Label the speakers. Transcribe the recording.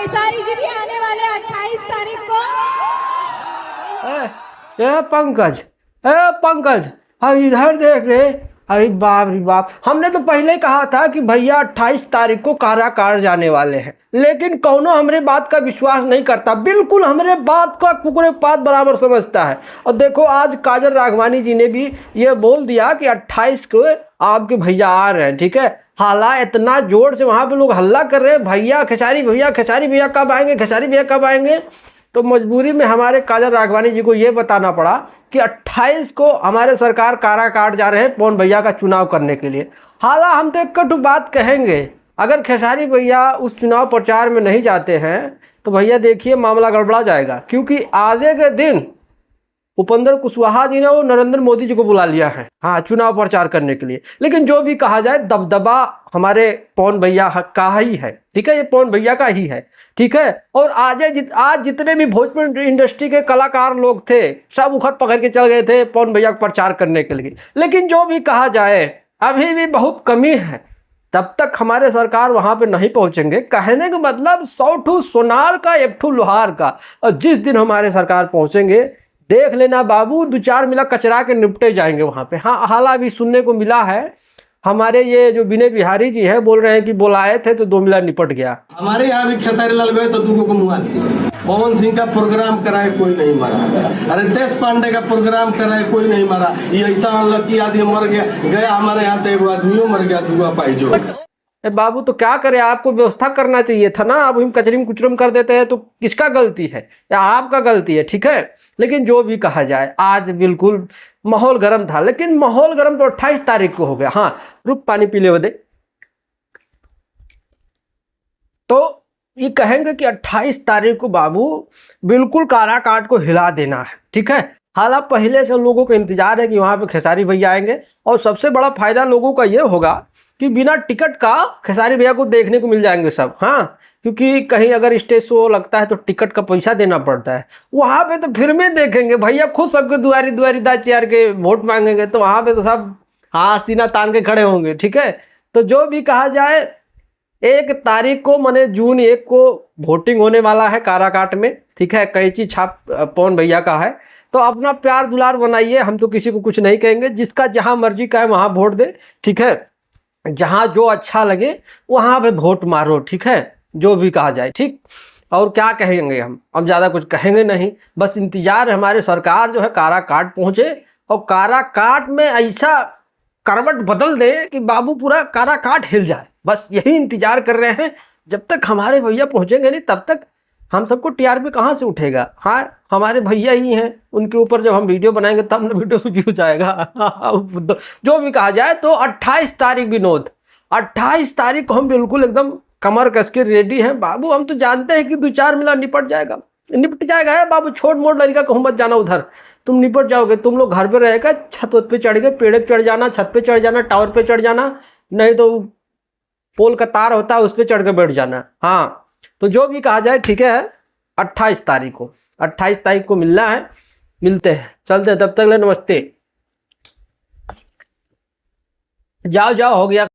Speaker 1: खेसारी जी भी आने वाले 28 तारीख को।
Speaker 2: ए पंकज, ए पंकज, हाँ इधर देख रे। अरे बाप रे बाप, हमने तो पहले ही कहा था कि भैया 28 तारीख को काराकाट जाने वाले हैं, लेकिन कौनो हमरे बात का विश्वास नहीं करता। बिल्कुल हमरे बात का कुकुरे पात बराबर समझता है। और देखो आज काजल राघवानी जी ने भी ये बोल दिया कि 28 को आपके भैया आ रहे हैं। ठीक है, हाला इतना जोर से वहाँ पे लोग हल्ला कर रहे हैं, भैया खेसारी भैया, खेसारी भैया कब आएंगे, खेसारी भैया कब आएंगे। तो मजबूरी में हमारे काजल राघवानी जी को ये बताना पड़ा कि 28 को हमारे सरकार काराकाट जा रहे हैं पवन भैया का चुनाव करने के लिए। हाला हम तो एक कटु बात कहेंगे, अगर खेसारी भैया उस चुनाव प्रचार में नहीं जाते हैं तो भैया देखिए मामला गड़बड़ा जाएगा, क्योंकि आगे के दिन उपेंद्र कुशवाहा जी ने वो नरेंद्र मोदी जी को बुला लिया है, हाँ, चुनाव प्रचार करने के लिए। लेकिन जो भी कहा जाए, दबदबा हमारे पवन भैया का ही है। ठीक है, ये पवन भैया का ही है। ठीक है, और आज जितने भी भोजपुरी इंडस्ट्री के कलाकार लोग थे सब उखड़ पकड़ के चल गए थे पवन भैया का प्रचार करने के लिए। लेकिन जो भी कहा जाए अभी भी बहुत कमी है, तब तक हमारे सरकार वहां पे नहीं पहुंचेंगे। कहने का मतलब 100 ठू सोनार का 1 ठू लोहार का। और जिस दिन हमारे सरकार पहुंचेंगे देख लेना बाबू, 2-4 मिला कचरा के निपटे जाएंगे वहां पे। हाँ, हालांकि भी सुनने को मिला है, हमारे ये जो विनय बिहारी जी है बोल रहे हैं कि बुलाए थे तो 2 मिला निपट गया।
Speaker 3: हमारे यहाँ भी खेसारी लाल गए तो 2 को मुआ दिया। पवन सिंह का प्रोग्राम कराए कोई नहीं मरा, अरे देश पांडे का प्रोग्राम कराए कोई नहीं मरा। ये ऐसा अनलकी आदमी मर गया हमारे यहाँ तो 1 आदमियों मर गया, 2 पाइजो।
Speaker 2: बाबू तो क्या करे, आपको व्यवस्था करना चाहिए था ना। अब हम कचरिम कुचरम कर देते हैं तो किसका गलती है, या आपका गलती है। ठीक है, लेकिन जो भी कहा जाए आज बिल्कुल माहौल गर्म था, लेकिन माहौल गर्म तो 28 तारीख को हो गया। हाँ, रुक पानी पी ले दे। तो ये कहेंगे कि 28 तारीख को बाबू बिल्कुल काराकाट को हिला देना है। ठीक है, हालांकि पहले से लोगों को इंतजार है कि वहाँ पे खेसारी भैया आएंगे, और सबसे बड़ा फायदा लोगों का ये होगा कि बिना टिकट का खेसारी भैया को देखने को मिल जाएंगे सब। हाँ, क्योंकि कहीं अगर स्टेज शो लगता है तो टिकट का पैसा देना पड़ता है, वहाँ पे तो फिर में देखेंगे भैया खुद सबके दुआरी दुआरी दा चेयर के वोट मांगेंगे, तो वहाँ पे तो सब हाँ सीना तान के खड़े होंगे। ठीक है, तो जो भी कहा जाए 1 तारीख को माने जून 1 को वोटिंग होने वाला है काराकाट में। ठीक है, कैंची छाप पवन भैया का है, तो अपना प्यार दुलार बनाइए। हम तो किसी को कुछ नहीं कहेंगे, जिसका जहां मर्जी का है वहां वोट दे। ठीक है, जहां जो अच्छा लगे वहां पे वोट मारो। ठीक है, जो भी कहा जाए। ठीक, और क्या कहेंगे हम, अब ज़्यादा कुछ कहेंगे नहीं, बस इंतजार है हमारे सरकार जो है काराकाट पहुँचे, और काराकाट में ऐसा करवट बदल दे कि बाबू पूरा काराकाट हिल जाए। बस यही इंतजार कर रहे हैं। जब तक हमारे भैया पहुँचेंगे नहीं तब तक हम सबको टीआरपी कहाँ से उठेगा। हाँ, हमारे भैया ही हैं, उनके ऊपर जब हम वीडियो बनाएंगे तब ना वीडियो व्यूज आएगा। जो भी कहा जाए तो 28 तारीख विनोद, 28 तारीख को हम बिल्कुल एकदम कमर कस के रेडी हैं बाबू। हम तो जानते हैं कि 2-4 मिला निपट जाएगा है बाबू। छोट मोट लड़का कहूँ मत जाना उधर, तुम निपट जाओगे। तुम लोग घर पे रहेगा, छत पे चढ़ गए, पेड़ पे चढ़ जाना, छत पे चढ़ जाना, टावर पे चढ़ जाना, नहीं तो पोल का तार होता है उस पर चढ़ के बैठ जाना। हाँ, तो जो भी कहा जाए ठीक है, 28 तारीख को 28 तारीख को मिलना है। मिलते हैं, चलते हैं, तब तक ले नमस्ते। जाओ जाओ, हो गया।